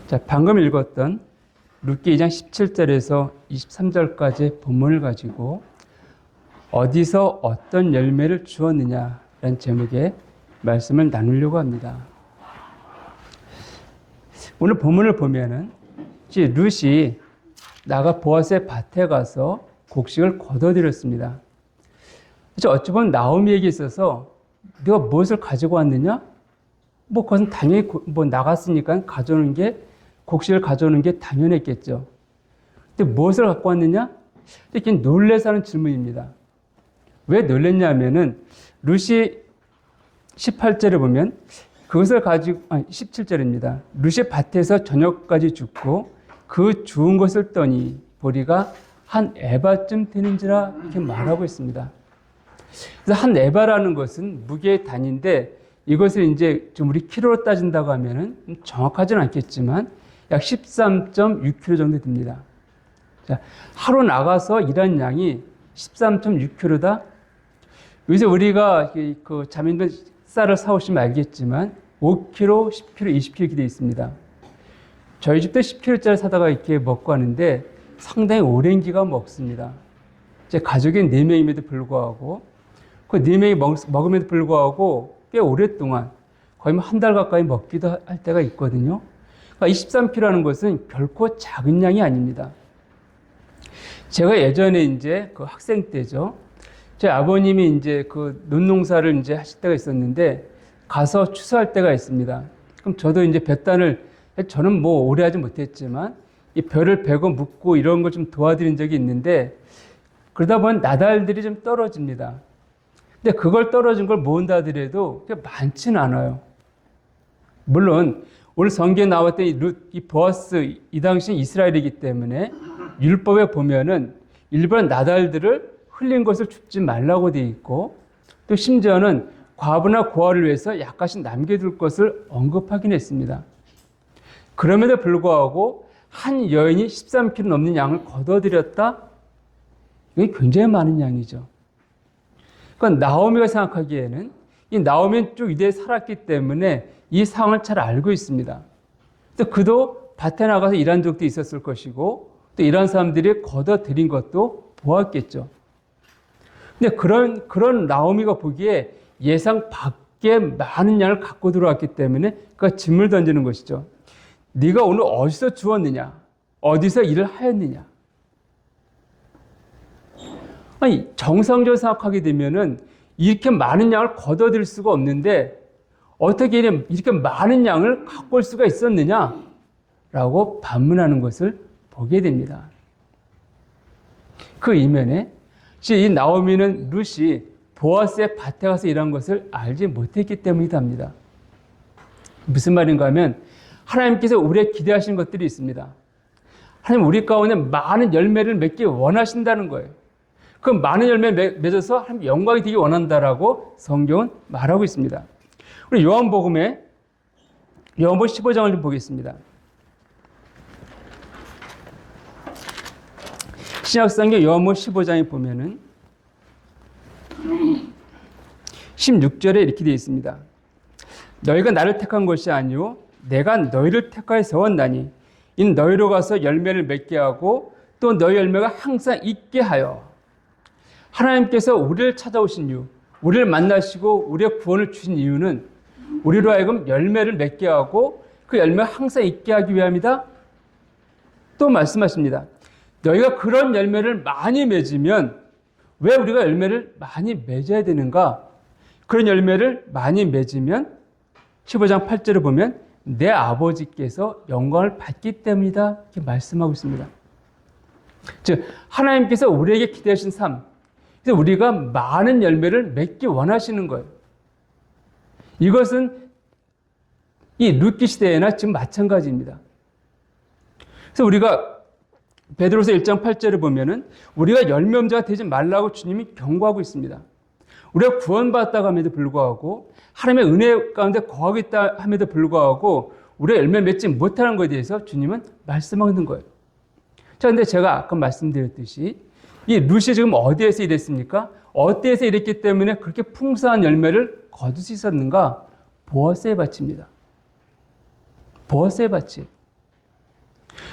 자, 방금 읽었던 룻기 2장 17절에서 23절까지의 본문을 가지고 어디서 어떤 열매를 주었느냐라는 제목의 말씀을 나누려고 합니다. 오늘 본문을 보면은 룻이 나가 보아스의 밭에 가서 곡식을 거둬들였습니다. 어찌 보면 나오미에게 있어서 네가 무엇을 가지고 왔느냐? 그것은 당연히 나갔으니까 곡식을 가져오는 게 당연했겠죠. 근데 무엇을 갖고 왔느냐? 이렇게 놀래서 하는 질문입니다. 왜 놀랬냐면은 룻이 18절에 보면 그것을 가지고 17절입니다. 룻이 밭에서 저녁까지 죽고 그 주운 것을 떠니 보리가 한 에바쯤 되는지라 이렇게 말하고 있습니다. 그래서 한 에바라는 것은 무게의 단위인데 이것을 이제 좀 우리 키로로 따진다고 하면은 정확하지는 않겠지만 약 13.6kg 정도 됩니다. 자, 하루 나가서 일한 양이 13.6kg다. 요새 우리가 그 자민들 쌀을 사오시면 알겠지만 5kg, 10kg, 20kg 이렇게 되어 있습니다. 저희 집도 10kg짜리 사다가 이렇게 먹고 하는데 상당히 오랜 기간 먹습니다. 제 가족이 4명임에도 불구하고 그 4명이 먹음에도 불구하고 꽤 오랫동안 거의 한 달 가까이 먹기도 할 때가 있거든요. 그러니까 23kg라는 것은 결코 작은 양이 아닙니다. 제가 예전에 이제 그 학생 때죠. 제 아버님이 이제 그 논농사를 이제 하실 때가 있었는데 가서 추수할 때가 있습니다. 그럼 저도 이제 볕단을 저는 뭐 오래 하지 못했지만 이 벼를 베고 묶고 이런 걸 좀 도와드린 적이 있는데 그러다 보면 나달들이 좀 떨어집니다. 근데 그걸 떨어진 걸 모은다 하더라도 많지는 않아요. 물론 오늘 성경에 나왔던 이 보아스 이 당시 이스라엘이기 때문에 율법에 보면은 일부러 나달들을 흘린 것을 줍지 말라고 되어 있고 또 심지어는 과부나 고아를 위해서 약간씩 남겨둘 것을 언급하긴 했습니다. 그럼에도 불구하고 한 여인이 13kg 넘는 양을 거둬들였다? 이게 굉장히 많은 양이죠. 그러니까 나오미가 생각하기에는 이 나오미는 쭉 이대에 살았기 때문에 이 상황을 잘 알고 있습니다. 또 그도 밭에 나가서 일한 적도 있었을 것이고 또 이런 사람들이 거둬들인 것도 보았겠죠. 근데 그런 나오미가 보기에 예상 밖에 많은 양을 갖고 들어왔기 때문에 그 짐을 던지는 것이죠. 네가 오늘 어디서 주웠느냐? 어디서 일을 하였느냐? 아니, 정상적으로 생각하게 되면은 이렇게 많은 양을 거둬들일 수가 없는데 어떻게 이렇게 많은 양을 갖고 올 수가 있었느냐? 라고 반문하는 것을 보게 됩니다. 그 이면에 이 나오미는 룻이 보아스의 밭에 가서 일한 것을 알지 못했기 때문이다 합니다. 무슨 말인가 하면 하나님께서 우리에게 기대하시는 것들이 있습니다. 하나님 우리 가운데 많은 열매를 맺기 원하신다는 거예요. 그 많은 열매를 맺어서 하나님 영광이 되기 원한다라고 성경은 말하고 있습니다. 우리 요한복음 15장을 좀 보겠습니다. 신약성경 요한복음 15장에 보면은 16절에 이렇게 되어 있습니다. 너희가 나를 택한 것이 아니요 내가 너희를 택하여 세웠나니 이는 너희로 가서 열매를 맺게 하고 또 너희 열매가 항상 있게 하여. 하나님께서 우리를 찾아오신 이유, 우리를 만나시고 우리의 구원을 주신 이유는 우리로 하여금 열매를 맺게 하고 그 열매가 항상 있게 하기 위함이다. 또 말씀하십니다. 너희가 그런 열매를 많이 맺으면 왜 우리가 열매를 많이 맺어야 되는가? 그런 열매를 많이 맺으면 15장 8절을 보면 내 아버지께서 영광을 받기 때문이다. 이렇게 말씀하고 있습니다. 즉 하나님께서 우리에게 기대하신 삶, 그래서 우리가 많은 열매를 맺기 원하시는 거예요. 이것은 이 룻기 시대에나 지금 마찬가지입니다. 그래서 우리가 베드로서 1장 8절을 보면은 우리가 열매 없는 자가 되지 말라고 주님이 경고하고 있습니다. 우리가 구원받았다고 함에도 불구하고 하나님의 은혜 가운데 거하고 있다 함에도 불구하고 우리가 열매 맺지 못하는 것에 대해서 주님은 말씀하는 거예요. 자, 근데 제가 아까 말씀드렸듯이 이 룻이 지금 어디에서 일했습니까? 어디에서 일했기 때문에 그렇게 풍성한 열매를 거둘 수 있었는가? 보아스의 밭입니다. 보아스의 밭이.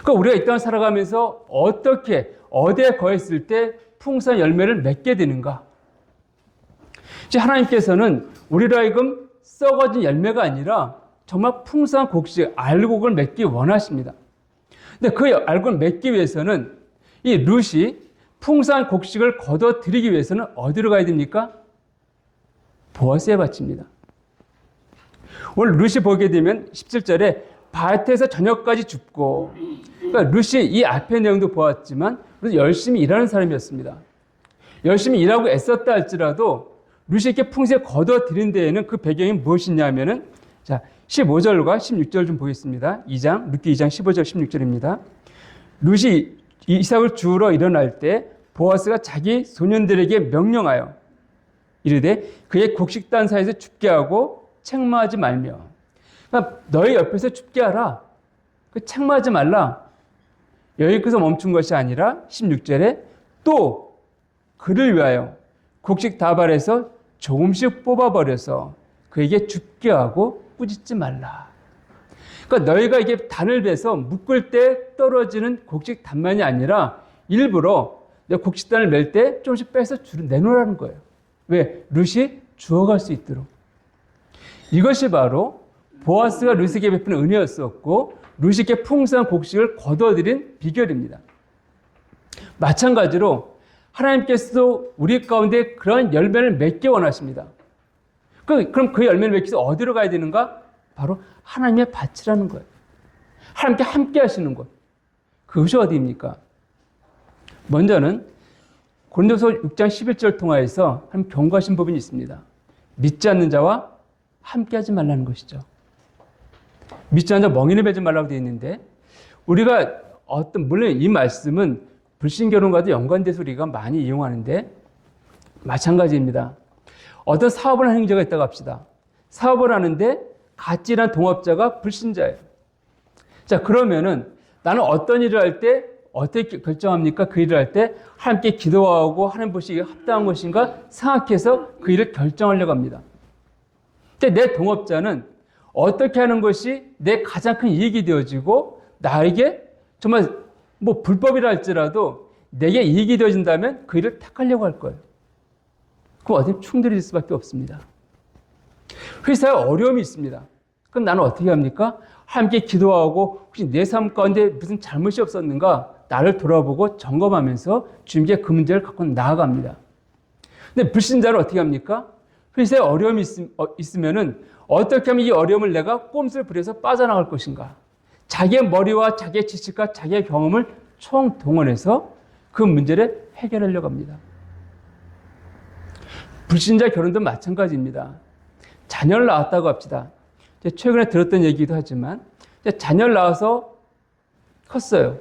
그러니까 우리가 이 땅을 살아가면서 어떻게, 어디에 거했을 때 풍성한 열매를 맺게 되는가? 이제 하나님께서는 우리로 하여금 썩어진 열매가 아니라 정말 풍성한 곡식, 알곡을 맺기 원하십니다. 근데 그 알곡을 맺기 위해서는 이 룻이 풍성한 곡식을 거둬들이기 위해서는 어디로 가야 됩니까? 보아스에 바칩니다. 오늘 룻이 보게 되면 17절에 밭에서 저녁까지 줍고, 그러니까 룻이 이 앞의 내용도 보았지만 열심히 일하는 사람이었습니다. 열심히 일하고 애썼다 할지라도 룻이 이렇게 풍성히 거둬들인 데에는 그 배경이 무엇이냐면은, 자, 15절과 16절 좀 보겠습니다. 룻기 2장 15절 16절입니다. 룻이 이삭을 주우러 일어날 때 보아스가 자기 소년들에게 명령하여 이르되 그의 곡식단 사이에서 줍게 하고 책망하지 말며. 그러니까 너희 옆에서 줍게 하라. 그 책망하지 말라. 여기서 멈춘 것이 아니라 16절에 또 그를 위하여 곡식 다발에서 조금씩 뽑아버려서 그에게 줍게 하고 꾸짖지 말라. 그러니까 너희가 이게 단을 베서 묶을 때 떨어지는 곡식 단만이 아니라 일부러 내 곡식단을 멜 때 조금씩 빼서 내놓으라는 거예요. 왜? 룻이 주워갈 수 있도록. 이것이 바로 보아스가 룻에게 베푸는 은혜였었고 룻에게 풍성한 곡식을 거둬들인 비결입니다. 마찬가지로 하나님께서도 우리 가운데 그런 열매를 맺기 원하십니다. 그럼 그 열매를 맺기 위해서 어디로 가야 되는가? 바로 하나님의 밭이라는 거예요. 하나님께 함께 하시는 것. 그것이 어디입니까? 먼저는 고린도서 6장 11절 통하여서 한 경고하신 부분이 있습니다. 믿지 않는 자와 함께 하지 말라는 것이죠. 믿지 않는 자 멍에를 베지 말라고 되어 있는데, 우리가 물론 이 말씀은 불신결혼과도 연관돼서 우리가 많이 이용하는데 마찬가지입니다. 어떤 사업을 하는 행자가 있다고 합시다. 사업을 하는데 같이 일한 동업자가 불신자예요. 자, 그러면은 나는 어떤 일을 할 때 어떻게 결정합니까? 그 일을 할 때 함께 기도하고 하는 것이 합당한 것인가 생각해서 그 일을 결정하려고 합니다. 근데 내 동업자는 어떻게 하는 것이 내 가장 큰 이익이 되어지고 나에게 정말 뭐 불법이라 할지라도 내게 이익이 되어진다면 그 일을 택하려고 할 거예요. 그럼 어떻게 충돌이 될 수밖에 없습니다. 회사에 어려움이 있습니다. 그럼 나는 어떻게 합니까? 함께 기도하고 혹시 내 삶 가운데 무슨 잘못이 없었는가 나를 돌아보고 점검하면서 주님께 그 문제를 갖고 나아갑니다. 근데 불신자는 어떻게 합니까? 회사에 어려움이 있으면은 어떻게 하면 이 어려움을 내가 꼼수를 부려서 빠져나갈 것인가? 자기의 머리와 자기의 지식과 자기의 경험을 총동원해서 그 문제를 해결하려고 합니다. 불신자 결혼도 마찬가지입니다. 자녀를 낳았다고 합시다. 최근에 들었던 얘기도 하지만 자녀를 낳아서 컸어요.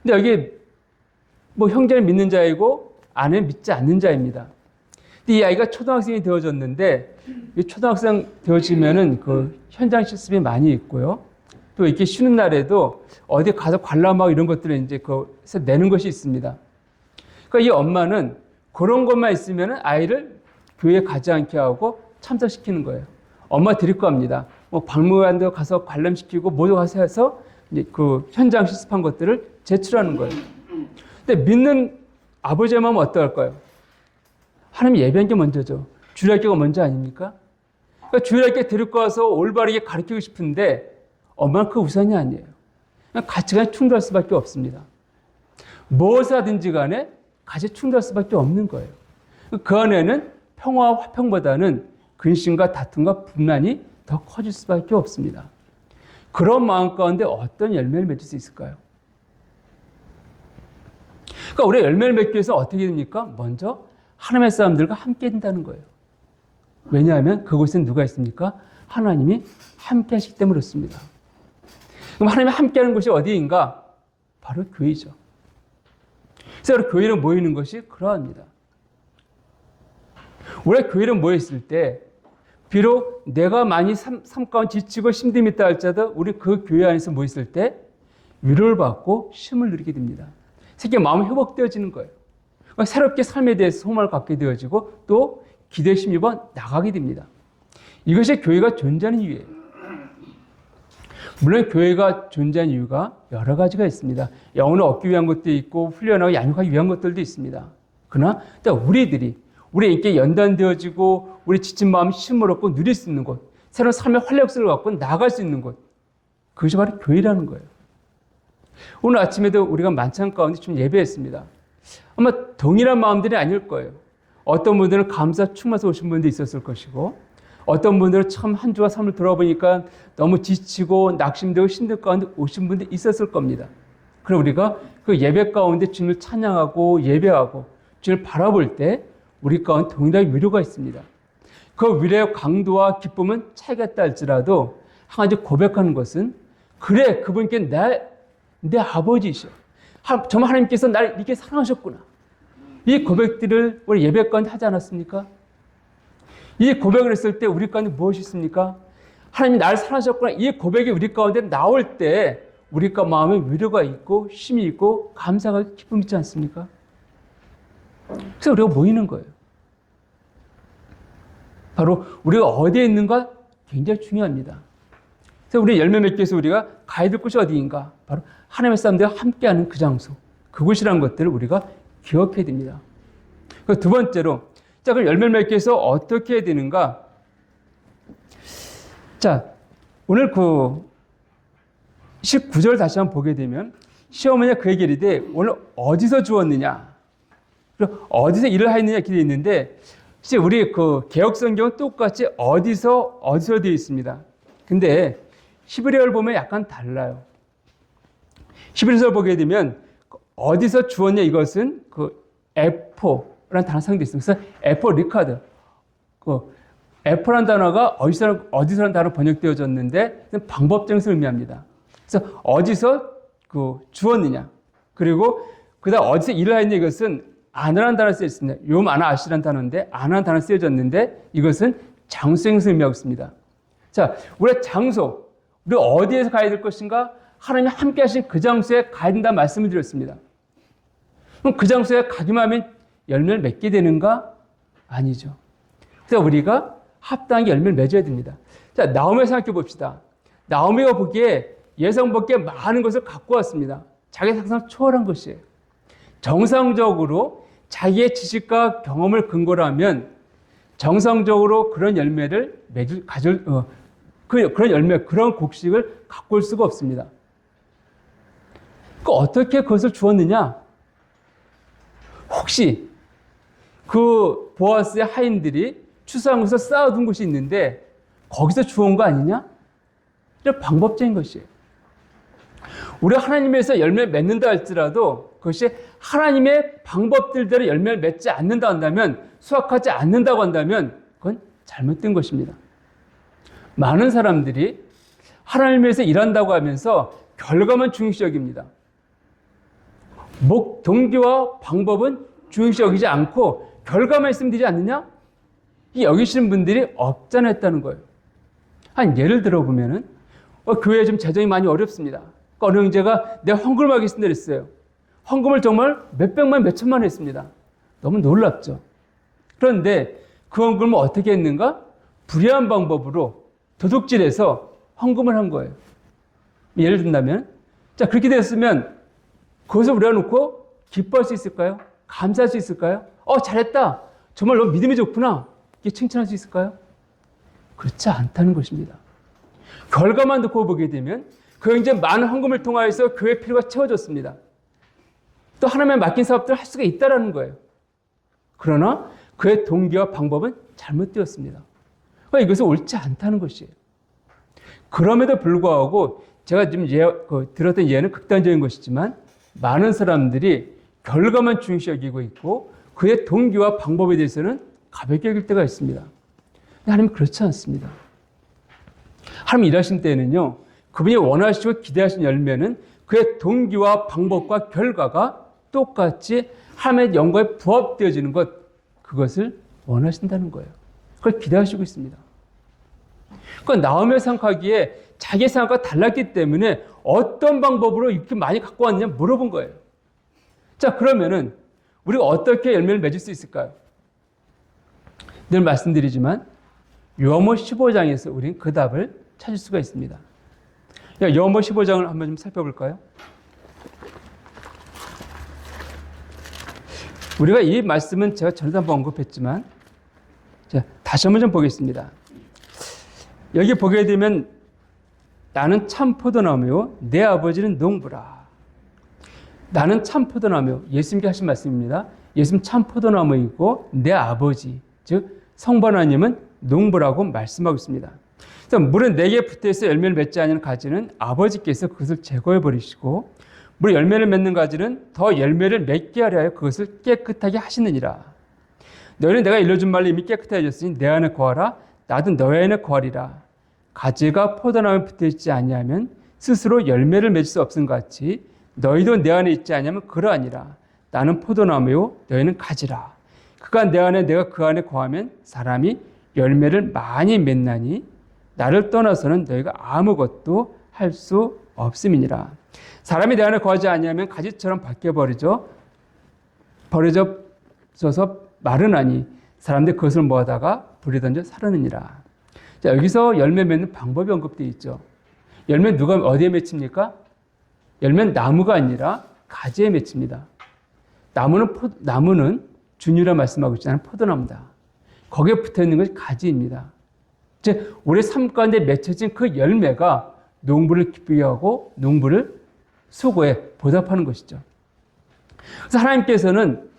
근데 여기 뭐 형제는 믿는 자이고 아내는 믿지 않는 자입니다. 근데 이 아이가 초등학생이 되어졌는데 이 초등학생 되어지면은 그 현장 실습이 많이 있고요. 또 이렇게 쉬는 날에도 어디 가서 관람하고 이런 것들을 이제 그래서 내는 것이 있습니다. 그러니까 이 엄마는 그런 것만 있으면은 아이를 교회에 가지 않게 하고 참석시키는 거예요. 엄마 데리고 갑니다. 뭐 박물관도 가서 관람시키고 모두 가서 해서 이제 그 현장 실습한 것들을 제출하는 거예요. 근데 믿는 아버지의 마음은 어떨까요? 하나님 예배한 게 먼저죠. 주일학교가 먼저 아닙니까? 그러니까 주일학교 데리고 와서 올바르게 가르치고 싶은데 엄마는 그 우선이 아니에요. 그냥 가치관이 충돌할 수밖에 없습니다. 무엇을 하든지 간에 같이 충돌할 수밖에 없는 거예요. 그 안에는 평화와 화평보다는 근심과 다툼과 분란이 더 커질 수밖에 없습니다. 그런 마음 가운데 어떤 열매를 맺을 수 있을까요? 그러니까 우리가 열매를 맺기 위해서 어떻게 됩니까? 먼저 하나님의 사람들과 함께 된다는 거예요. 왜냐하면 그곳엔 누가 있습니까? 하나님이 함께 하시기 때문에 그렇습니다. 그럼 하나님이 함께 하는 곳이 어디인가? 바로 교회죠. 그래서 교회는 모이는 것이 그러합니다. 우리가 교회를 모였을 때 비록 내가 많이 삶 가운데 지치고 힘듦이 있다 할지라도 우리 그 교회 안에서 모였을 때 위로를 받고 쉼을 누리게 됩니다. 새끼 마음이 회복되어지는 거예요. 그러니까 새롭게 삶에 대해서 소망을 갖게 되어지고 또 기대에 힘입어 나가게 됩니다. 이것이 교회가 존재하는 이유예요. 물론 교회가 존재한 이유가 여러 가지가 있습니다. 영혼을 얻기 위한 것도 있고 훈련하고 양육하기 위한 것들도 있습니다. 그러나 우리 인격이 연단되어지고 우리 지친 마음 힘을 얻고 누릴 수 있는 곳, 새로운 삶의 활력소를 갖고 나아갈 수 있는 곳, 그것이 바로 교회라는 거예요. 오늘 아침에도 우리가 만찬 가운데 좀 예배했습니다. 아마 동일한 마음들이 아닐 거예요. 어떤 분들은 감사 충만해서 오신 분도 있었을 것이고, 어떤 분들은 참 한 주와 삶을 돌아보니까 너무 지치고 낙심되고 힘들 가운데 오신 분도 있었을 겁니다. 그럼 우리가 그 예배 가운데 주님을 찬양하고 예배하고 주님을 바라볼 때 우리 가운데 동일하게 위로가 있습니다. 그 위로의 강도와 기쁨은 차이가 있다 할지라도 한 가지 고백하는 것은, 그래, 그분께 내 아버지이셔. 정말 하나님께서 나를 이렇게 사랑하셨구나. 이 고백들을 우리 예배 가운데 하지 않았습니까? 이 고백을 했을 때 우리 가운데 무엇이 있습니까? 하나님이 나를 사랑하셨구나. 이 고백이 우리 가운데 나올 때 우리가 마음에 위로가 있고 힘이 있고 감사가 기쁨이 있지 않습니까? 그래서 우리가 모이는 거예요. 바로 우리가 어디에 있는가 굉장히 중요합니다. 그래서 우리 열매 맺기 위해서 우리가 가야 될 곳이 어디인가? 바로 하나님의 사람들과 함께하는 그 장소, 그곳이라는 것들을 우리가 기억해야 됩니다. 두 번째로, 자, 그럼 열매를 맺기 위해서 어떻게 해야 되는가? 자, 오늘 그 19절 다시 한번 보게 되면, 시어머니가 그에게 이르되 오늘 어디서 주었느냐? 어디서 일을 하였느냐 이렇게 되어 있는데, 혹시 우리 그 개역 성경은 똑같이 어디서 되어 있습니다. 근데 히브리어를 보면 약간 달라요. 히브리서를 보게 되면 어디서 주었냐, 이것은 그 에포라는 단어 사용되어 있습니다. 그래서 에포 리카드, 그 에포라는 단어가 어디서라는 단어 번역되어졌는데 방법적인 것을 의미합니다. 그래서 어디서 그 주었느냐, 그리고 그다음 어디서 일을 하였냐, 이것은 아나라는 단어가 쓰여 있습니다. 요 아나 아시라는 단어인데 아나라는 단어가 쓰여졌는데 이것은 장소의 것을 의미하고 있습니다. 자, 우리의 장소, 우리 어디에서 가야 될 것인가? 하나님이 함께 하신 그 장소에 가야 된다는 말씀을 드렸습니다. 그럼 그 장소에 가기만 하면 열매를 맺게 되는가? 아니죠. 그래서 우리가 합당하게 열매를 맺어야 됩니다. 자, 나오미 생각해 봅시다. 나오미가 보기에 예상밖에 많은 것을 갖고 왔습니다. 자기 상상 초월한 것이에요. 정상적으로 자기의 지식과 경험을 근거로 하면 정상적으로 그런 열매를 그런 곡식을 갖고 올 수가 없습니다. 어떻게 그것을 주었느냐? 혹시 그 보아스의 하인들이 추수하면서 쌓아둔 곳이 있는데 거기서 주온 거 아니냐? 이런 방법적인 것이에요. 우리가 하나님에서 열매를 맺는다 할지라도 그것이 하나님의 방법들대로 열매를 맺지 않는다 한다면, 수확하지 않는다고 한다면 그건 잘못된 것입니다. 많은 사람들이 하나님에서 일한다고 하면서 결과만 중요시 여깁니다. 동기와 방법은 중요시 여기지 않고 결과만 있으면 되지 않느냐? 이 여기시는 분들이 없잖아 했다는 거예요. 한 예를 들어보면은 교회에 좀 재정이 많이 어렵습니다. 어느 형제가 내 헌금을 하겠습니다 그랬어요. 헌금을 정말 몇백만 몇천만 했습니다. 너무 놀랍죠. 그런데 그 헌금을 어떻게 했는가? 불의한 방법으로 도둑질해서 헌금을 한 거예요. 예를 든다면, 자, 그렇게 됐으면 그것을 우리가 놓고 기뻐할 수 있을까요? 감사할 수 있을까요? 잘했다. 정말 너 믿음이 좋구나. 이렇게 칭찬할 수 있을까요? 그렇지 않다는 것입니다. 결과만 놓고 보게 되면 그 이제 많은 헌금을 통하여서 교회 필요가 채워졌습니다. 또 하나님의 맡긴 사업들을 할 수가 있다는 거예요. 그러나 그의 동기와 방법은 잘못되었습니다. 이것은 옳지 않다는 것이에요. 그럼에도 불구하고 제가 지금 들었던 예는 극단적인 것이지만 많은 사람들이 결과만 중요시 여기고 있고 그의 동기와 방법에 대해서는 가볍게 여길 때가 있습니다. 하나님은 그렇지 않습니다. 하나님 일하신 때는요, 그분이 원하시고 기대하신 열매는 그의 동기와 방법과 결과가 똑같이 하나님의 영광에 부합되어지는 것, 그것을 원하신다는 거예요. 그걸 기대하시고 있습니다. 나오미가 생각하기에 자기 생각과 달랐기 때문에 어떤 방법으로 이렇게 많이 갖고 왔느냐 물어본 거예요. 자, 그러면은 우리가 어떻게 열매를 맺을 수 있을까요? 늘 말씀드리지만 요한복음 15장에서 우리는 그 답을 찾을 수가 있습니다. 여호와 15장을 한번 좀 살펴볼까요? 우리가 이 말씀은 제가 전에도 한번 언급했지만, 자, 다시 한번 좀 보겠습니다. 여기 보게 되면 나는 참 포도나무요 내 아버지는 농부라. 나는 참 포도나무, 예수님께 하신 말씀입니다. 예수님 참 포도나무이고 내 아버지, 즉 성부 하나님은 농부라고 말씀하고 있습니다. 그래서 물은 내게 붙어있어 열매를 맺지 않는 가지는 아버지께서 그것을 제거해 버리시고 물에 열매를 맺는 가지는 더 열매를 맺게 하려 하여 그것을 깨끗하게 하시느니라. 너희는 내가 일러준 말로 이미 깨끗해졌으니 내 안에 거하라. 나도 너희 안에 거하리라. 가지가 포도나무에 붙어있지 아니하면 스스로 열매를 맺을 수 없음 같이 너희도 내 안에 있지 아니하면 그러하니라. 나는 포도나무요 너희는 가지라. 그가 내 안에 내가 그 안에 거하면 사람이 열매를 많이 맺나니 나를 떠나서는 너희가 아무것도 할 수 없음이니라. 사람이 내 안에 거하지 아니하면 가지처럼 밖에 버려져서 마르나니 사람들이 그것을 모아다가 불에 던져 사르느니라. 자, 여기서 열매 맺는 방법이 언급되어 있죠. 열매 누가 어디에 맺힙니까? 열매는 나무가 아니라 가지에 맺힙니다. 나무는 주님이라 말씀하고 있잖아요. 포도나무다. 거기에 붙어 있는 것이 가지입니다. 즉 우리 삶 가운데 맺혀진 그 열매가 농부를 기쁘게 하고 농부를 수고에 보답하는 것이죠. 그래서 하나님께서는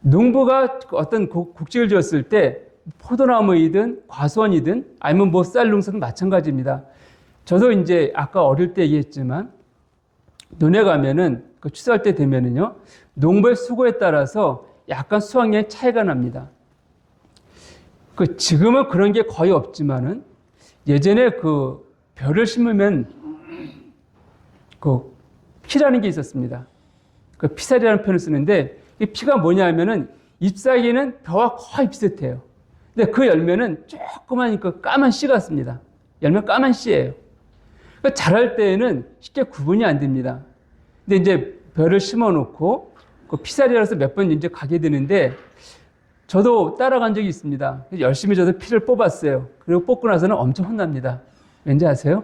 농부가 어떤 곡식을 지었을 때 포도나무이든 과수원이든 아니면 뭐 쌀 농사든 마찬가지입니다. 저도 이제 아까 어릴 때 얘기했지만 논에 가면은 그 추수할 때 되면은요 농부의 수고에 따라서 약간 수확량의 차이가 납니다. 그 지금은 그런 게 거의 없지만은 예전에 그 벼를 심으면 그 피라는 게 있었습니다. 그 피살이라는 표현을 쓰는데 이 피가 뭐냐면은 잎사귀는 벼와 거의 비슷해요. 근데 그 열매는 조그만 그 까만 씨 같습니다. 열매 까만 씨예요. 그러니까 자랄 때에는 쉽게 구분이 안 됩니다. 근데 이제 벼를 심어 놓고 그 피살이라서 몇 번 이제 가게 되는데 저도 따라간 적이 있습니다. 열심히 저도 피를 뽑았어요. 그리고 뽑고 나서는 엄청 혼납니다. 왠지 아세요?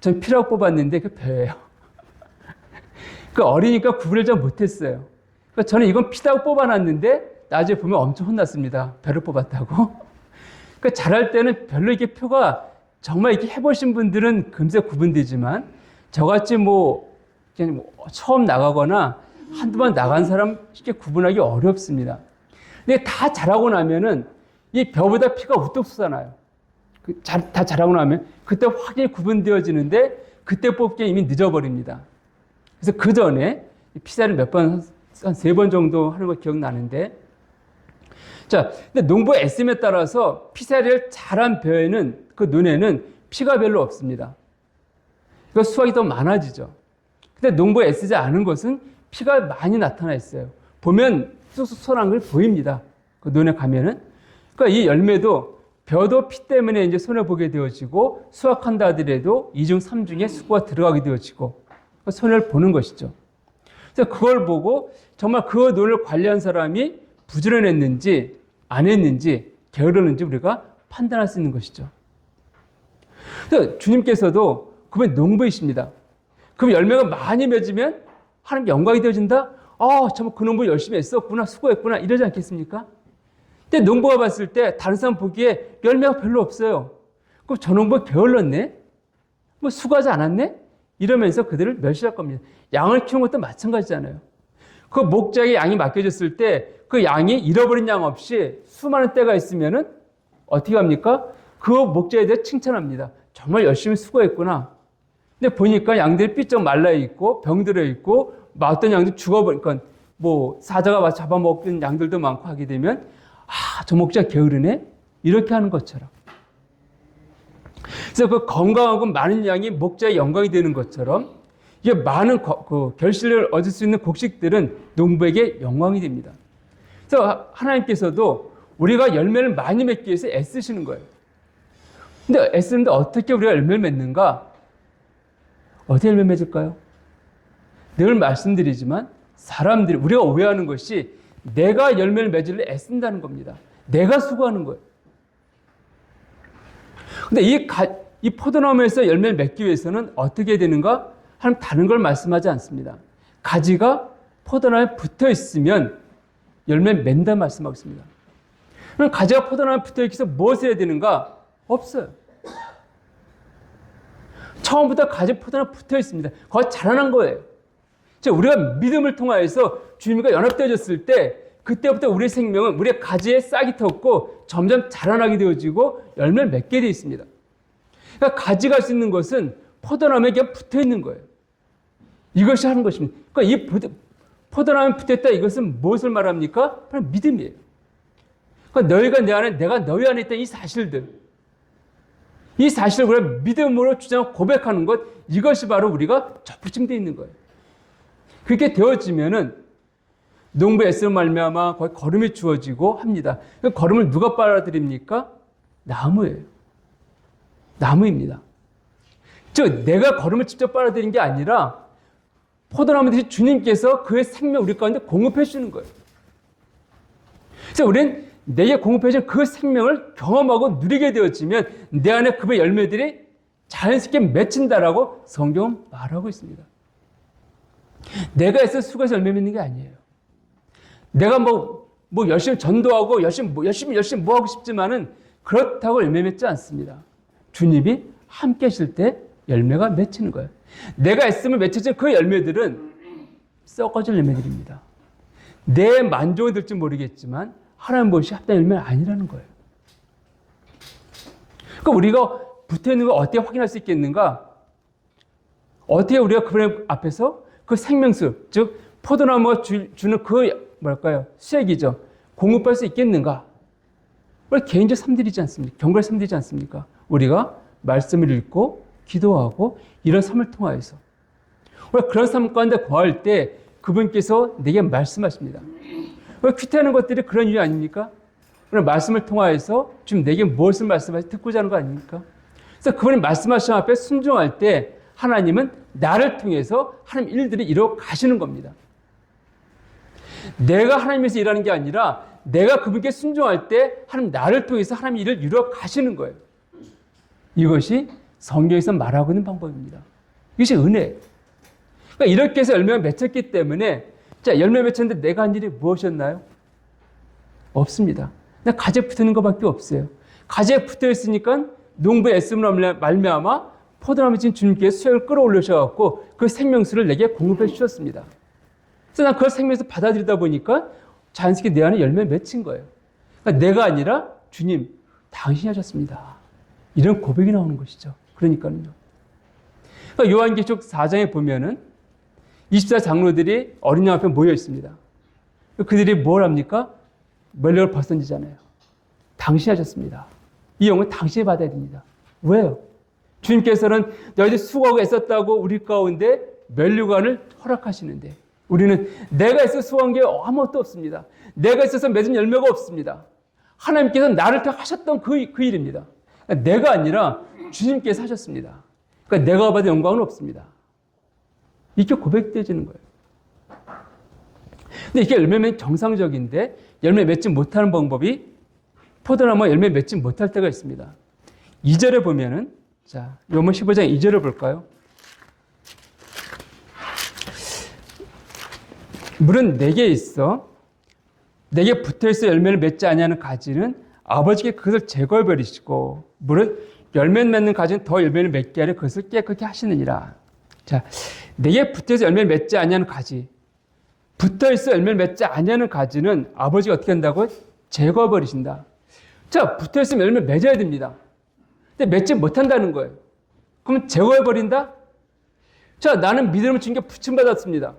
전 피라고 뽑았는데 그 벼예요. 그 어리니까 구분을 잘 못했어요. 그러니까 저는 이건 피다고 뽑아놨는데 나중에 보면 엄청 혼났습니다. 벼를 뽑았다고. 그러니까 자랄 때는 별로 이게 표가 정말 이렇게 해보신 분들은 금세 구분되지만 저같이 그냥 처음 나가거나 한두 번 나간 사람 쉽게 구분하기 어렵습니다. 근데 다 자라고 나면은 이 벼보다 피가 우뚝 솟아나요. 다 자라고 나면 그때 확연히 구분되어지는데 그때 뽑기에 이미 늦어버립니다. 그래서 그 전에 피살을 몇 번, 한 3번 정도 하는 거 기억나는데 자, 근데 농부의 애씀에 따라서 피살을 잘한 벼에는 그 눈에는 피가 별로 없습니다. 그 수확이 더 많아지죠. 근데 농부에 애쓰지 않은 것은 피가 많이 나타나 있어요. 보면 쑥쑥 솟아난 걸 보입니다. 그 눈에 가면은. 그러니까 이 열매도 벼도 피 때문에 이제 손해보게 되어지고 수확한다 하더라도 2중 3중에 수고가 들어가게 되어지고 손해를 보는 것이죠. 그래서 그걸 보고 정말 그 눈을 관리한 사람이 부지런했는지 안 했는지 게으르는지 우리가 판단할 수 있는 것이죠. 그래서 주님께서도 그분 농부이십니다. 그럼 열매가 많이 맺으면 하나님 영광이 되어진다? 정말 그 농부 열심히 했었구나, 수고했구나 이러지 않겠습니까? 근데 농부가 봤을 때 다른 사람 보기에 열매가 별로 없어요. 그럼 저 농부가 게을렀네? 수고하지 않았네? 이러면서 그들을 멸시할 겁니다. 양을 키우는 것도 마찬가지잖아요. 그 목자에게 양이 맡겨졌을 때 그 양이 잃어버린 양 없이 수많은 때가 있으면은 어떻게 합니까? 그 목자에 대해 칭찬합니다. 정말 열심히 수고했구나. 근데 보니까 양들이 삐쩍 말라있고 병들어 있고 어떤 양들 죽어버리니까 사자가 잡아먹는 양들도 많고 하게 되면 저 목자 게으르네? 이렇게 하는 것처럼. 그래서 그 건강하고 많은 양이 목자의 영광이 되는 것처럼 이게 많은 결실을 얻을 수 있는 곡식들은 농부에게 영광이 됩니다. 그래서 하나님께서도 우리가 열매를 많이 맺기 위해서 애쓰시는 거예요. 근데 애쓰는데 어떻게 우리가 열매를 맺는가? 어떻게 열매 맺을까요? 늘 말씀드리지만 사람들이 우리가 오해하는 것이 내가 열매를 맺으려 애쓴다는 겁니다. 내가 수고하는 거예요. 근데 이 포도나무에서 열매를 맺기 위해서는 어떻게 되는가? 하나님 다른 걸 말씀하지 않습니다. 가지가 포도나무에 붙어 있으면 열매를 맺는다 말씀하고 있습니다. 그럼 가지가 포도나무에 붙어 있어서 무엇을 해야 되는가? 없어요. 처음부터 가지 포도나무에 붙어 있습니다. 거기 자라난 거예요. 우리가 믿음을 통하여서 주님과 연합되어졌을 때 그때부터 우리의 생명은 우리의 가지에 싹이 텄고 점점 자라나게 되어지고 열매를 맺게 되어 있습니다. 그러니까 가지가 할 수 있는 것은 포도나무에 그냥 붙어 있는 거예요. 이것이 하는 것입니다. 그러니까 이 포도나무에 붙어 있다 이것은 무엇을 말합니까? 바로 믿음이에요. 그러니까 너희가 내 안에 내가 너희 안에 있다는 이 사실들, 이 사실을 우리가 믿음으로 주장하고 고백하는 것, 이것이 바로 우리가 접붙임되어 있는 거예요. 그렇게 되어지면은 농부의 애쓰는 말미암아 거기 거름이 주어지고 합니다. 그 거름을 누가 빨아들입니까? 나무예요. 나무입니다. 즉 내가 거름을 직접 빨아들인 게 아니라 포도나무 대신 주님께서 그의 생명 우리 가운데 공급해 주는 거예요. 그래서 우리는 내게 공급해 준 그 생명을 경험하고 누리게 되어지면 내 안에 그의 열매들이 자연스럽게 맺힌다라고 성경은 말하고 있습니다. 내가 애써 수고해서 열매 맺는 게 아니에요. 내가 뭐 열심히 전도하고 열심히 뭐 하고 싶지만은 그렇다고 열매 맺지 않습니다. 주님이 함께 하실 때 열매가 맺히는 거예요. 내가 애쓰면 맺혀진 그 열매들은 썩어질 열매들입니다. 내 만족이 될지 모르겠지만 하나님 보시 합당한 열매는 아니라는 거예요. 그러니까 우리가 붙어있는 걸 어떻게 확인할 수 있겠는가? 어떻게 우리가 그분 앞에서 그 생명수, 즉 포도나무가 주는 그 수액이죠. 공급할 수 있겠는가? 우리 개인적 삶들이지 않습니까? 경건의 삶들이지 않습니까? 우리가 말씀을 읽고 기도하고 이런 삶을 통하여서 우리가 그런 삶 가운데 거할 때 그분께서 내게 말씀하십니다. 우리가 큐티하는 것들이 그런 이유 아닙니까? 우리가 말씀을 통하여서 지금 내게 무엇을 말씀하시 듣고자 하는 거 아닙니까? 그래서 그분이 말씀하신 앞에 순종할 때 하나님은 나를 통해서 하나님 일들이 이루어 가시는 겁니다. 내가 하나님에서 일하는 게 아니라 내가 그분께 순종할 때 하나님 나를 통해서 하나님 일을 이루어 가시는 거예요. 이것이 성경에서 말하고 있는 방법입니다. 이것이 은혜예요. 그러니까 이렇게 해서 열매가 맺혔기 때문에 자, 열매 맺혔는데 내가 한 일이 무엇이었나요? 없습니다. 그냥 가지에 붙는 것밖에 없어요. 가지에 붙어 있으니까 농부의 애씀으로 말미암아 포도나무 진 주님께서 수액을 끌어올리셔갖고 그 생명수를 내게 공급해 주셨습니다. 그래서 난 그걸 생명에서 받아들이다 보니까 자연스럽게 내 안에 열매 맺힌 거예요. 그러니까 내가 아니라 주님, 당신이 하셨습니다. 이런 고백이 나오는 것이죠. 그러니까요. 그러니까 요한계시록 4장에 보면은 24장로들이 어린 양 앞에 모여 있습니다. 그들이 뭘 합니까? 멸류관을 벗던지잖아요. 당신이 하셨습니다. 이 영은 당신이 받아야 됩니다. 왜요? 주님께서는 너희들이 수고하고 애썼다고 우리 가운데 멸류관을 허락하시는데 우리는 내가 있어서 수고한 게 아무것도 없습니다. 내가 있어서 맺은 열매가 없습니다. 하나님께서 나를 통해 하셨던 그 일입니다. 그러니까 내가 아니라 주님께서 하셨습니다. 그러니까 내가 받은 영광은 없습니다. 이렇게 고백되어지는 거예요. 근데 이게 열매 정상적인데 열매 맺지 못하는 방법이 포도나무가 열매 맺지 못할 때가 있습니다. 2절에 보면은 자, 요번 15장 2절을 볼까요? 물은 내게 있어 내게 붙어있어 열매를 맺지 아니하는 가지는 아버지께 그것을 제거해 버리시고 물은 열매 맺는 가지는 더 열매를 맺게 하려 그것을 깨끗게 하시느니라. 자, 내게 붙어있어 열매를 맺지 아니하는 가지, 붙어있어 열매를 맺지 아니하는 가지는 아버지가 어떻게 한다고요? 제거해 버리신다. 자, 붙어있으면 열매를 맺어야 됩니다. 근데 맺지 못한다는 거예요. 그럼 제거해 버린다? 자, 나는 믿음을 주님께 부침받았습니다.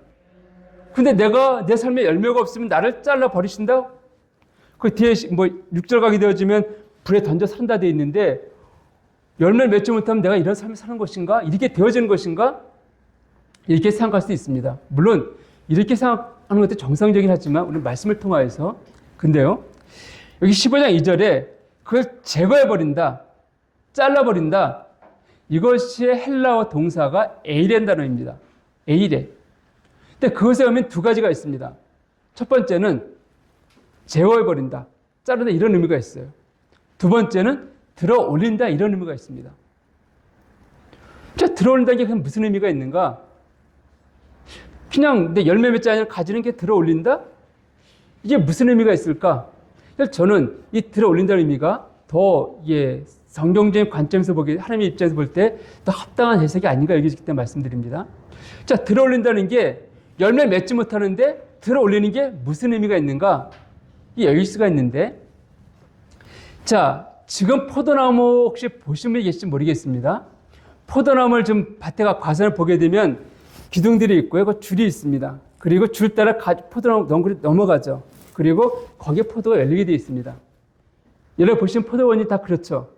근데 내가 내 삶에 열매가 없으면 나를 잘라 버리신다? 그 뒤에 6절 가게 되어지면 불에 던져 산다 되어 있는데 열매를 맺지 못하면 내가 이런 삶을 사는 것인가? 이렇게 되어지는 것인가? 이렇게 생각할 수 있습니다. 물론 이렇게 생각하는 것도 정상적이긴 하지만 우리는 말씀을 통하여서 근데요. 여기 15장 2절에 그걸 제거해버린다. 잘라버린다. 이것이 헬라어 동사가 에이렌 단어입니다. 에이레. 근데 그것에 보면 두 가지가 있습니다. 첫 번째는 제거해버린다. 자른다 이런 의미가 있어요. 두 번째는 들어 올린다 이런 의미가 있습니다. 자, 들어올린다는 게 그냥 무슨 의미가 있는가? 그냥 내 열매 맺지 않으면 가지는 게 들어올린다? 이게 무슨 의미가 있을까? 저는 이 들어올린다는 의미가 더 성경적인 관점에서 보기, 하나님의 입장에서 볼 때 더 합당한 해석이 아닌가 여기기 때문에 말씀드립니다. 자, 들어올린다는 게 열매 맺지 못하는데 들어올리는 게 무슨 의미가 있는가? 이 여길 수가 있는데, 자, 지금 포도나무 혹시 보신 분이 계실지 모르겠습니다. 포도나무를 좀 밭에 가서 보게 되면 기둥들이 있고요. 그 줄이 있습니다. 그리고 줄 따라 포도나무 덩굴이 넘어가죠. 그리고 거기에 포도가 열리게 되어 있습니다. 여러분 보시면 포도원이 다 그렇죠.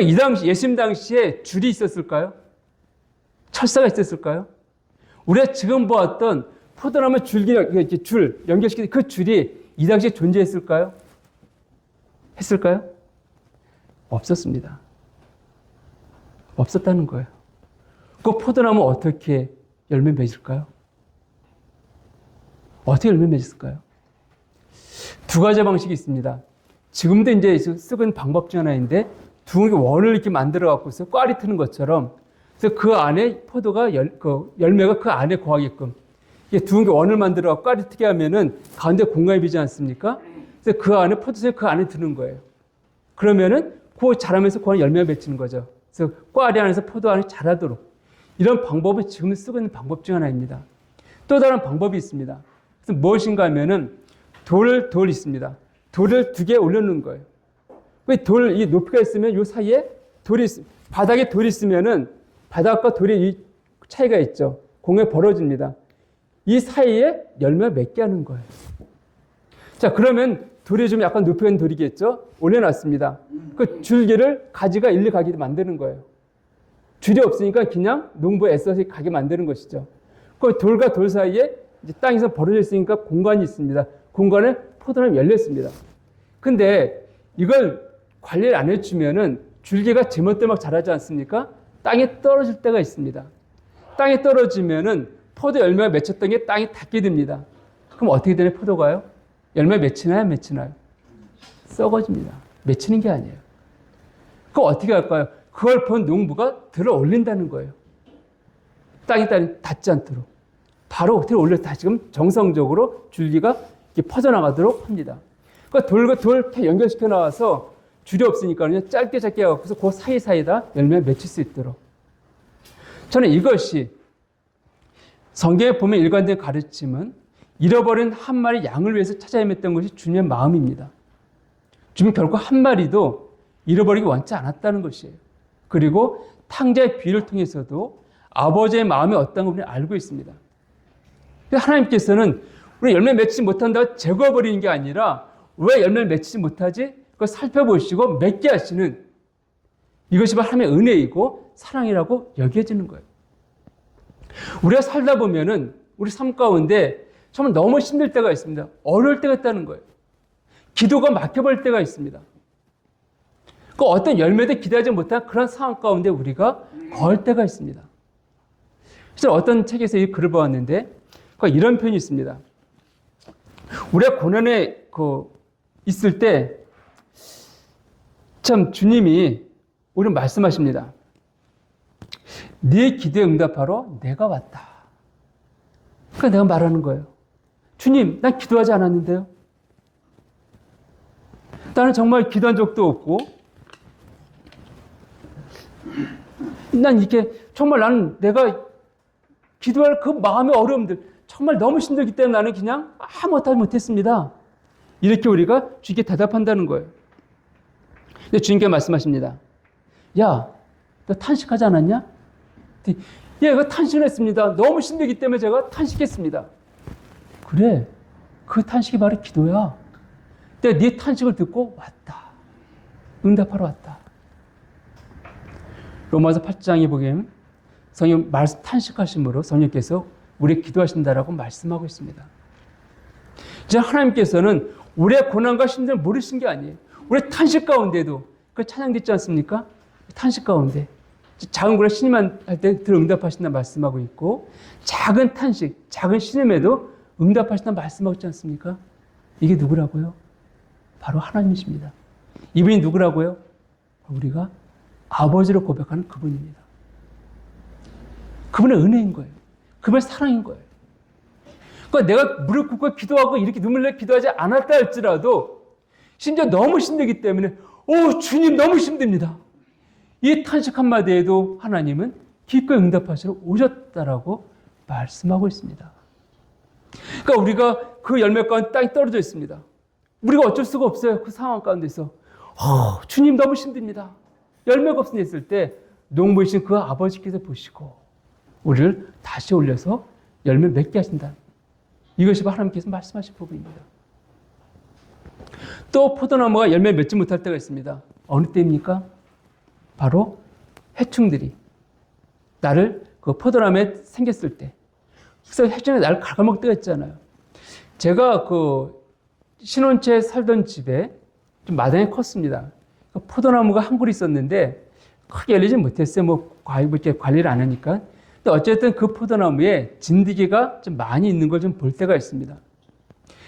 이 당시, 예수님 당시에 줄이 있었을까요? 철사가 있었을까요? 우리가 지금 보았던 포도나무 이렇게 줄, 연결시키는 그 줄이 이 당시에 존재했을까요? 했을까요? 없었습니다. 없었다는 거예요. 그 포도나무 어떻게 열매 맺을까요? 어떻게 열매 맺을까요? 두 가지 방식이 있습니다. 지금도 이제 쓰는 방법 중 하나인데, 두 원을 이렇게 만들어 갖고서 꽈리 트는 것처럼, 그래서 그 안에 포도가 열매가 그 안에 거하게끔, 이게 두 원을 만들어 갖고 꽈리 트게 하면은 가운데 공간이 비지 않습니까? 그래서 그 안에 포도송이 그 안에 드는 거예요. 그러면은 그 자라면서 그 안에 열매가 맺히는 거죠. 그래서 꽈리 안에서 포도 안에 자라도록. 이런 방법은 지금 쓰고 있는 방법 중 하나입니다. 또 다른 방법이 있습니다. 그래서 무엇인가 하면은 돌 있습니다. 돌을 2개 올려놓는 거예요. 이 높이가 있으면 이 사이에 바닥에 돌이 있으면은 바닥과 돌의 이 차이가 있죠. 공에 벌어집니다. 이 사이에 열매가 맺게 하는 거예요. 자, 그러면 돌이 좀 약간 높이 있는 돌이겠죠? 올려놨습니다. 그 줄기를 가지가 일리 가게 만드는 거예요. 줄이 없으니까 그냥 농부에 애써서 가게 만드는 것이죠. 그 돌과 돌 사이에 이제 땅에서 벌어져 있으니까 공간이 있습니다. 공간에 포도나무가 열렸습니다. 근데 이걸 관리를 안 해주면은 줄기가 제멋대로 막 자라지 않습니까? 땅에 떨어질 때가 있습니다. 땅에 떨어지면은 포도 열매가 맺혔던 게 땅에 닿게 됩니다. 그럼 어떻게 되나요, 포도가요? 열매 맺히나요, 안 맺히나요? 썩어집니다. 맺히는 게 아니에요. 그럼 어떻게 할까요? 그걸 본 농부가 들어 올린다는 거예요. 땅에 닿지 않도록. 바로 들어 올려 다시금 정성적으로 줄기가 이렇게 퍼져나가도록 합니다. 그러니까 돌과 돌 이렇게 연결시켜 나와서 줄이 없으니까 그냥 짧게 해갖고서 그 사이사이다 열매를 맺힐 수 있도록. 저는 이것이 성경에 보면 일관된 가르침은 잃어버린 한 마리 양을 위해서 찾아 헤맸던 것이 주님의 마음입니다. 주님 결코 한 마리도 잃어버리기 원치 않았다는 것이에요. 그리고 탕자의 비유를 통해서도 아버지의 마음이 어떤 걸 우리는 알고 있습니다. 하나님께서는 우리 열매 맺지 못한다고 제거해버리는 게 아니라 왜 열매를 맺지 못하지? 그걸 살펴보시고 맺게 하시는, 이것이 바로 하나님의 은혜이고 사랑이라고 여겨지는 거예요. 우리가 살다 보면은 우리 삶 가운데 정말 너무 힘들 때가 있습니다. 어려울 때가 있다는 거예요. 기도가 막혀버릴 때가 있습니다. 그 어떤 열매도 기대하지 못한 그런 상황 가운데 우리가 거할 때가 있습니다. 그래서 어떤 책에서 이 글을 보았는데 이런 표현이 있습니다. 우리가 고난에 있을 때 참 주님이 우리는 말씀하십니다. 네 기도에 응답하러 내가 왔다. 그러니까 내가 말하는 거예요. 주님, 난 기도하지 않았는데요. 나는 정말 기도한 적도 없고, 난 이렇게 정말 나는 내가 기도할 그 마음의 어려움들 정말 너무 힘들기 때문에 나는 그냥 아무것도 하지 못했습니다. 이렇게 우리가 주님께 대답한다는 거예요. 근데 주님께 말씀하십니다. 야, 너 탄식하지 않았냐? 예, 그 탄식했습니다. 너무 힘들기 때문에 제가 탄식했습니다. 그래, 그 탄식이 바로 기도야. 내가 네 탄식을 듣고 왔다. 응답하러 왔다. 로마서 8장에 보면 성령 말씀 탄식하심으로 성령께서 우리 기도하신다라고 말씀하고 있습니다. 이제 하나님께서는 우리의 고난과 힘듦을 모르신 게 아니에요. 우리 탄식 가운데도 그 찬양됐지 않습니까? 탄식 가운데 작은 고난 신임만 할 때 들 응답하신다 말씀하고 있고, 작은 탄식, 작은 신임에도 응답하신다 말씀하고 있지 않습니까? 이게 누구라고요? 바로 하나님이십니다. 이분이 누구라고요? 우리가 아버지로 고백하는 그분입니다. 그분의 은혜인 거예요. 그분의 사랑인 거예요. 그러니까 내가 무릎 꿇고 기도하고 이렇게 눈물 내 기도하지 않았다 할지라도 심지어 너무 힘들기 때문에 주님 너무 힘듭니다. 이 탄식 한마디에도 하나님은 기꺼이 응답하시러 오셨다라고 말씀하고 있습니다. 그러니까 우리가 그 열매 가운데 땅이 떨어져 있습니다. 우리가 어쩔 수가 없어요. 그 상황 가운데서 주님 너무 힘듭니다. 열매가 없으니 했을 때 농부이신 그 아버지께서 보시고 우리를 다시 올려서 열매 맺게 하신다. 이것이 하나님께서 말씀하신 부분입니다. 또 포도나무가 열매 맺지 못할 때가 있습니다. 어느 때입니까? 바로 해충들이 나를 그 포도나무에 생겼을 때. 그래서 해충이 나를 갉아먹을 때가 있잖아요. 제가 그 신혼초에 살던 집에 좀 마당이 컸습니다. 포도나무가 한 그루 있었는데 크게 열리지 못했어요. 이렇게 관리를 안 하니까. 근데 어쨌든 그 포도나무에 진드기가 좀 많이 있는 걸 좀 볼 때가 있습니다.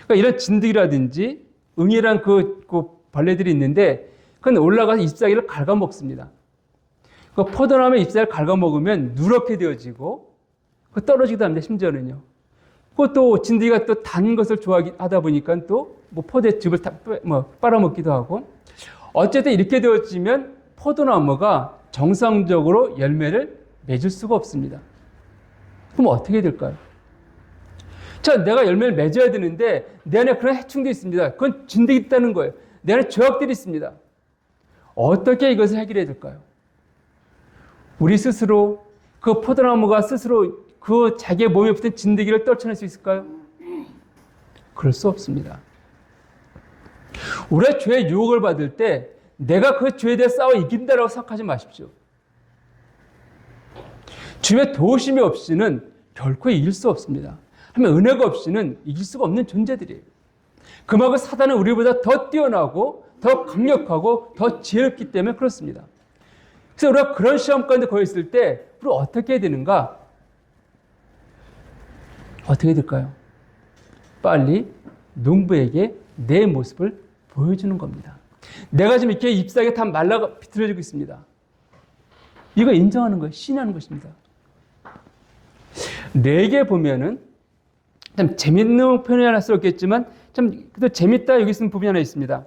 그러니까 이런 진드기라든지 응이란 그 벌레들이 있는데 그건 올라가서 잎사귀를 갉아먹습니다. 그 포도나무의 잎사귀를 갉아먹으면 누렇게 되어지고 떨어지기도 합니다. 심지어는요. 그것도 진드기가 또 단 것을 좋아하다 보니까 또 포도의 즙을 빨아먹기도 하고 어쨌든 이렇게 되어지면 포도나무가 정상적으로 열매를 맺을 수가 없습니다. 그럼 어떻게 될까요? 자, 내가 열매를 맺어야 되는데 내 안에 그런 해충도 있습니다. 그건 진드기 있다는 거예요. 내 안에 죄악들이 있습니다. 어떻게 이것을 해결해야 될까요? 우리 스스로 그 포도나무가 스스로 그 자기의 몸에 붙은 진드기를 떨쳐낼 수 있을까요? 그럴 수 없습니다. 우리가 죄의 유혹을 받을 때 내가 그 죄에 대해 싸워 이긴다라고 생각하지 마십시오. 주님의 도우심이 없이는 결코 이길 수 없습니다. 하면 은혜가 없이는 이길 수가 없는 존재들이에요. 그만큼 사단은 우리보다 더 뛰어나고 더 강력하고 더 지혜롭기 때문에 그렇습니다. 그래서 우리가 그런 시험 가운데 거해 있을 때 우리가 어떻게 해야 되는가? 어떻게 될까요? 빨리 농부에게 내 모습을 보여주는 겁니다. 내가 지금 이렇게 잎사귀가 다 말라가 비틀어지고 있습니다. 이거 인정하는 거예요. 신하는 것입니다. 내게 보면은 참 재밌는 표현이 하나 쓰였겠지만 참 또 재밌다 여기 쓴 부분이 하나 있습니다.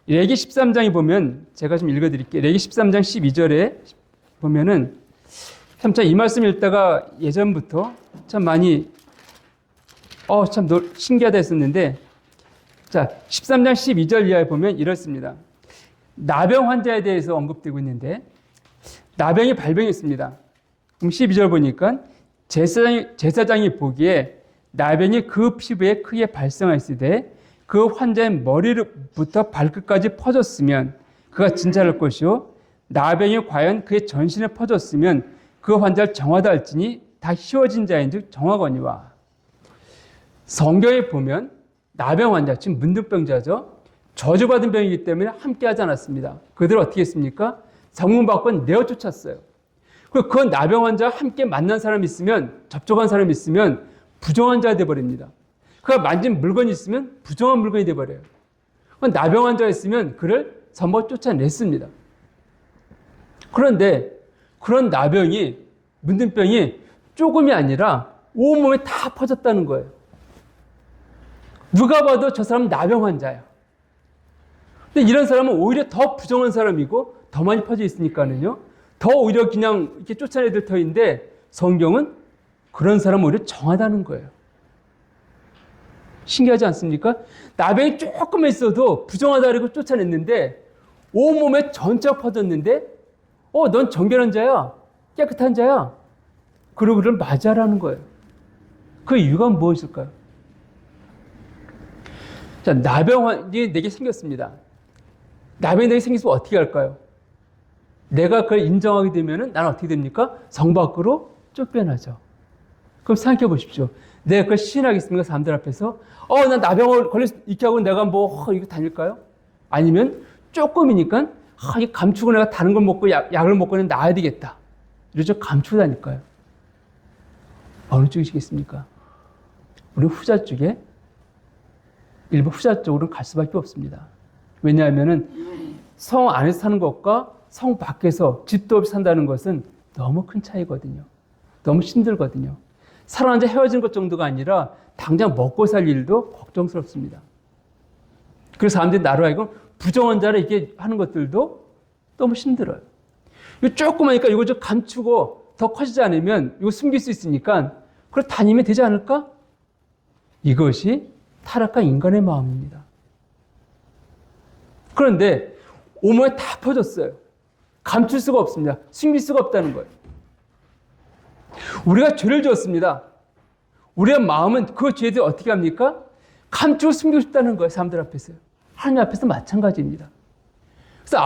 레기 13장에 보면 제가 좀 읽어드릴게요. 레기 13장 12절에 보면은 참 이 말씀 읽다가 예전부터 참 많이 참 신기하다 했었는데 자 13장 12절 이하에 보면 이렇습니다. 나병 환자에 대해서 언급되고 있는데 나병이 발병했습니다. 그럼 12절 보니까 제사장이 보기에 나병이 그 피부에 크게 발생하였으되 그 환자의 머리부터 발끝까지 퍼졌으면 그가 진찰할 것이요 나병이 과연 그의 전신에 퍼졌으면 그 환자를 정하다 할지니 다 희워진 자인즉 정하거니와. 성경에 보면 나병 환자, 지금 문둥병자죠. 저주받은 병이기 때문에 함께하지 않았습니다. 그들은 어떻게 했습니까? 성문밖은 내어쫓았어요. 그리고 그 나병 환자와 함께 만난 사람이 있으면, 접촉한 사람이 있으면 부정한 자가 되어버립니다. 그가 만진 물건이 있으면 부정한 물건이 되어버려요. 나병 환자가 있으면 그를 전부 쫓아냈습니다. 그런데 그런 나병이, 문둥병이 조금이 아니라 온몸에 다 퍼졌다는 거예요. 누가 봐도 저 사람은 나병 환자야. 근데 이런 사람은 오히려 더 부정한 사람이고 더 많이 퍼져 있으니까는요. 더 오히려 그냥 이렇게 쫓아내들 터인데 성경은 그런 사람은 오히려 정하다는 거예요. 신기하지 않습니까? 나병이 조금만 있어도 부정하다 그러고 쫓아냈는데 온몸에 전체가 퍼졌는데 넌 정결한 자야. 깨끗한 자야. 그리고 그를 맞이하라는 거예요. 그 이유가 무엇일까요? 자, 나병이 내게 생겼습니다. 나병이 내게 생겼으면 어떻게 할까요? 내가 그걸 인정하게 되면 나는 어떻게 됩니까? 성 밖으로 쫓겨나죠. 그럼 생각해 보십시오. 내가 그걸 시인하겠습니까? 사람들 앞에서? 난 나병을 이렇게 하고 내가 이거 다닐까요? 아니면 조금이니까 이 감추고 내가 다른 걸 먹고 약을 먹고는 나아야 되겠다. 이러죠. 감추고 다닐까요? 어느 쪽이시겠습니까? 우리 후자 쪽에 일부 후자 쪽으로 갈 수밖에 없습니다. 왜냐하면은 성 안에서 사는 것과 성 밖에서 집도 없이 산다는 것은 너무 큰 차이거든요. 너무 힘들거든요. 사람 혼자 헤어지는 것 정도가 아니라 당장 먹고 살 일도 걱정스럽습니다. 그래서 사람들이 나로 하여금 부정환자를 이렇게 하는 것들도 너무 힘들어요. 이거 조그마니까 이거 좀 감추고 더 커지지 않으면 이거 숨길 수 있으니까 그걸 다니면 되지 않을까? 이것이 타락한 인간의 마음입니다. 그런데 온몸에 다 퍼졌어요. 감출 수가 없습니다. 숨길 수가 없다는 거예요. 우리가 죄를 지었습니다. 우리의 마음은 그 죄를 어떻게 합니까? 감추고 숨기고 싶다는 거예요. 사람들 앞에서요. 하나님 앞에서 마찬가지입니다. 그래서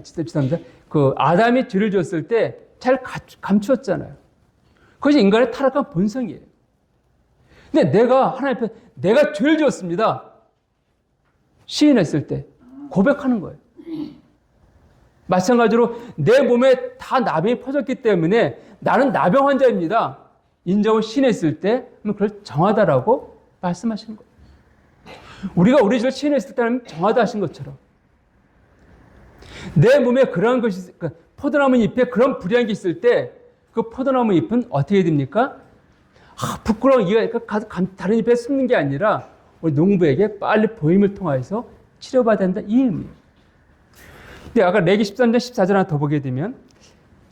죄송합니다. 그 아담이 죄를 지었을 때 잘 감추었잖아요. 그것이 인간의 타락한 본성이에요. 근데 내가 하나님 앞에 내가 죄를 지었습니다. 시인했을 때 고백하는 거예요. 마찬가지로 내 몸에 다 나병이 퍼졌기 때문에 나는 나병 환자입니다. 인정을 시인했을 때 그걸 정하다라고 말씀하시는 거예요. 우리가 우리 죄를 시인했을 때는 정하다 하신 것처럼 내 몸에 그러한 것이 포도나무 잎에 그런 불이한 게 있을 때 그 포도나무 잎은 어떻게 됩니까? 부끄러운 이유가 다른 잎에 숨는 게 아니라 우리 농부에게 빨리 보임을 통해서 치료받아야 된다 이 의미예요. 근데 아까 레기 13장 14절 하나 더 보게 되면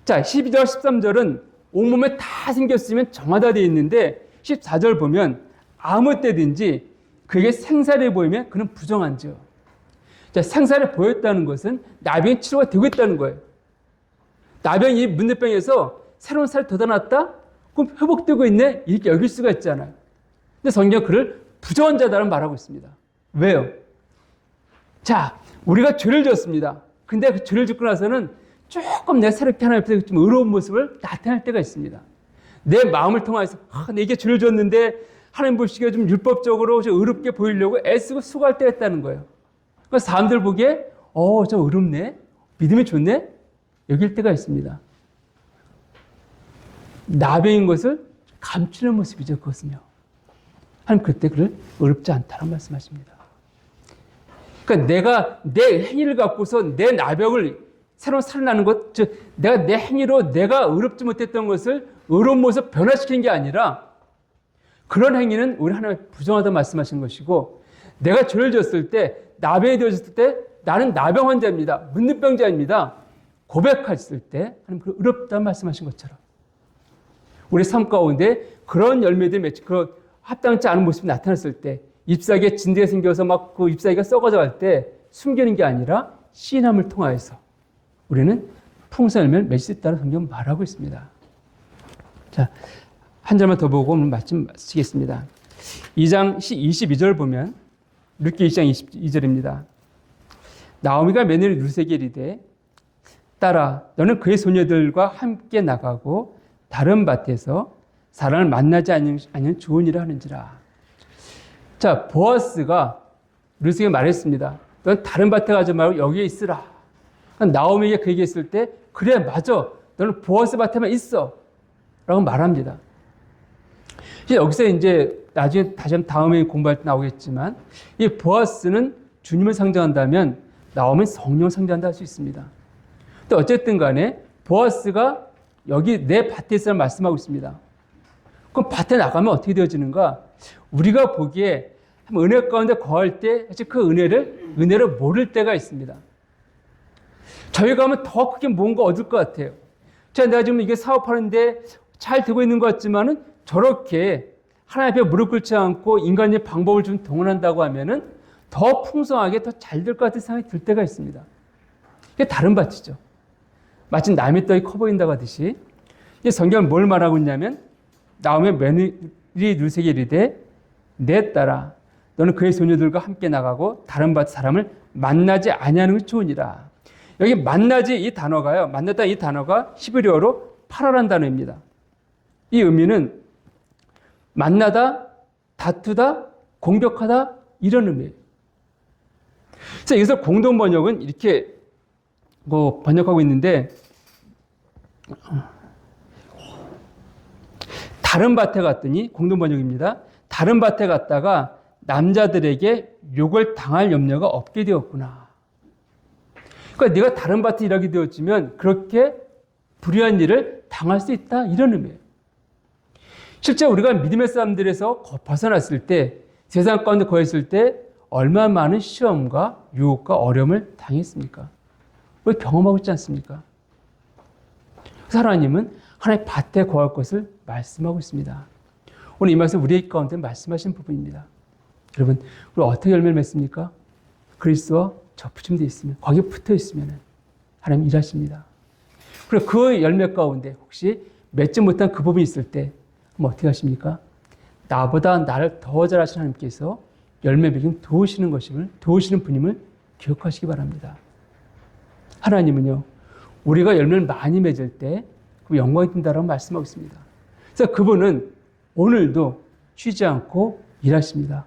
자 12절 13절은 온몸에 다 생겼으면 정하다 되어 있는데 14절 보면 아무 때든지 그에게 생사를 보이면 그는 부정한지요. 자, 생사를 보였다는 것은 나병이 치료가 되고 있다는 거예요. 나병이 문제병에서 새로운 살이 돋아났다? 그럼 회복되고 있네? 이렇게 여길 수가 있잖아요. 근데 성경은 그를 부정한 자다라고 말하고 있습니다. 왜요? 자, 우리가 죄를 지었습니다. 근데 그 죄를 짓고 나서는 조금 내가 새롭게 하나님 앞에서 좀 의로운 모습을 나타낼 때가 있습니다. 내 마음을 통해서 내가 이게 죄를 지었는데 하나님 보시기에 좀 율법적으로 좀 의롭게 보이려고 애쓰고 수고할 때가 있다는 거예요. 그래서 사람들 보기에 좀 의롭네, 믿음이 좋네 여길 때가 있습니다. 나병인 것을 감추는 모습이죠. 그것은요. 하나님 그때 그를 의롭지 않다라고 말씀하십니다. 그러니까 내가 내 행위를 갖고서 내 나병을 새로운 살아나는 것, 즉 내가 내 행위로 내가 의롭지 못했던 것을 의로운 모습 변화시키는 게 아니라 그런 행위는 우리 하나님 부정하다 말씀하시는 것이고 내가 죄를 지었을 때 나병이 되어졌을 때 나는 나병 환자입니다. 문둥병자입니다. 고백했을 때 하나님 그 의롭다 말씀하신 것처럼 우리 삶 가운데 그런 열매들이 맺힌 그 합당치 않은 모습이 나타났을 때 잎사귀에 진드기가 생겨서 막 그 잎사귀가 썩어져 갈 때 숨기는 게 아니라 시인함을 통하여서 우리는 풍성한 열매를 맺을 수 있다는 성경은 말하고 있습니다. 자, 한 절만 더 보고 오늘 말씀 마치겠습니다. 2장 22절 보면 룻기 2장 22절입니다. 나오미가 며느리 룻에게 이르되 딸아 너는 그의 소녀들과 함께 나가고 다른 밭에서 사람을 만나지 않으면 좋은 일을 하는지라. 자, 보아스가 룻에게 말했습니다. 넌 다른 밭에 가지 말고 여기에 있으라. 나오미에게 그 얘기했을 때 그래 맞아 너는 보아스 밭에만 있어 라고 말합니다. 여기서 이제 나중에 다시 한번 다음에 공부할 때 나오겠지만 이 보아스는 주님을 상징한다면 나오미는 성령을 상징한다 할 수 있습니다. 근데 어쨌든 간에 보아스가 여기 내 밭에 있으라고 말씀하고 있습니다. 그럼 밭에 나가면 어떻게 되어지는가? 우리가 보기에 은혜 가운데 거할 때 그 은혜를 모를 때가 있습니다. 저희가 하면 더 크게 뭔가 얻을 것 같아요. 내가 지금 이게 사업하는데 잘 되고 있는 것 같지만은 저렇게 하나님 앞에 무릎 꿇지 않고 인간의 방법을 좀 동원한다고 하면은 더 풍성하게 더 잘 될 것 같은 생각이 들 때가 있습니다. 이게 다른 밭이죠. 마치 남의 떡이 커 보인다고 하듯이 성경은 뭘 말하고 있냐면 나오면 며느리 룻에게 이르되 내 딸아 너는 그의 소녀들과 함께 나가고 다른 밭 사람을 만나지 아니하는 것이 좋으니라. 여기 만나지 이 단어가요. 만났다 이 단어가 히브리어로 파라란 단어입니다. 이 의미는 만나다, 다투다, 공격하다 이런 의미예요. 그래서 여기서 공동 번역은 이렇게 번역하고 있는데 다른 밭에 갔더니 공동 번역입니다. 다른 밭에 갔다가 남자들에게 욕을 당할 염려가 없게 되었구나. 그러니까 네가 다른 밭에 일하게 되었지만 그렇게 불의한 일을 당할 수 있다. 이런 의미예요. 실제 우리가 믿음의 사람들에서 벗어났을 때, 세상 가운데 거했을 때 얼마나 많은 시험과 유혹과 어려움을 당했습니까? 우리 경험하고 있지 않습니까? 그래서 하나님은 하나님의 밭에 거할 것을 말씀하고 있습니다. 오늘 이 말씀 우리 가운데 말씀하신 부분입니다. 여러분, 우리 어떻게 열매를 맺습니까? 그리스도와 접붙임되어 있으면, 거기에 붙어 있으면 하나님 일하십니다. 그리고 그 열매 가운데 혹시 맺지 못한 그 부분이 있을 때 그럼 어떻게 하십니까? 나보다 나를 더 잘하시는 하나님께서 열매 맺음 도우시는 분임을 기억하시기 바랍니다. 하나님은요, 우리가 열매를 많이 맺을 때 그 영광이 든다라고 말씀하고 있습니다. 그래서 그분은 오늘도 쉬지 않고 일하십니다.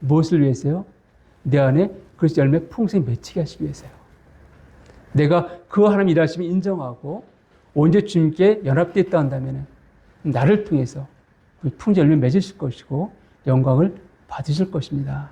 무엇을 위해서요? 내 안에 그 열매 풍성히 맺히게 하시기 위해서요. 내가 그 하나님 일하심을 인정하고 언제 주님께 연합되어 있다 한다면 나를 통해서 풍성 열매 맺으실 것이고 영광을 받으실 것입니다.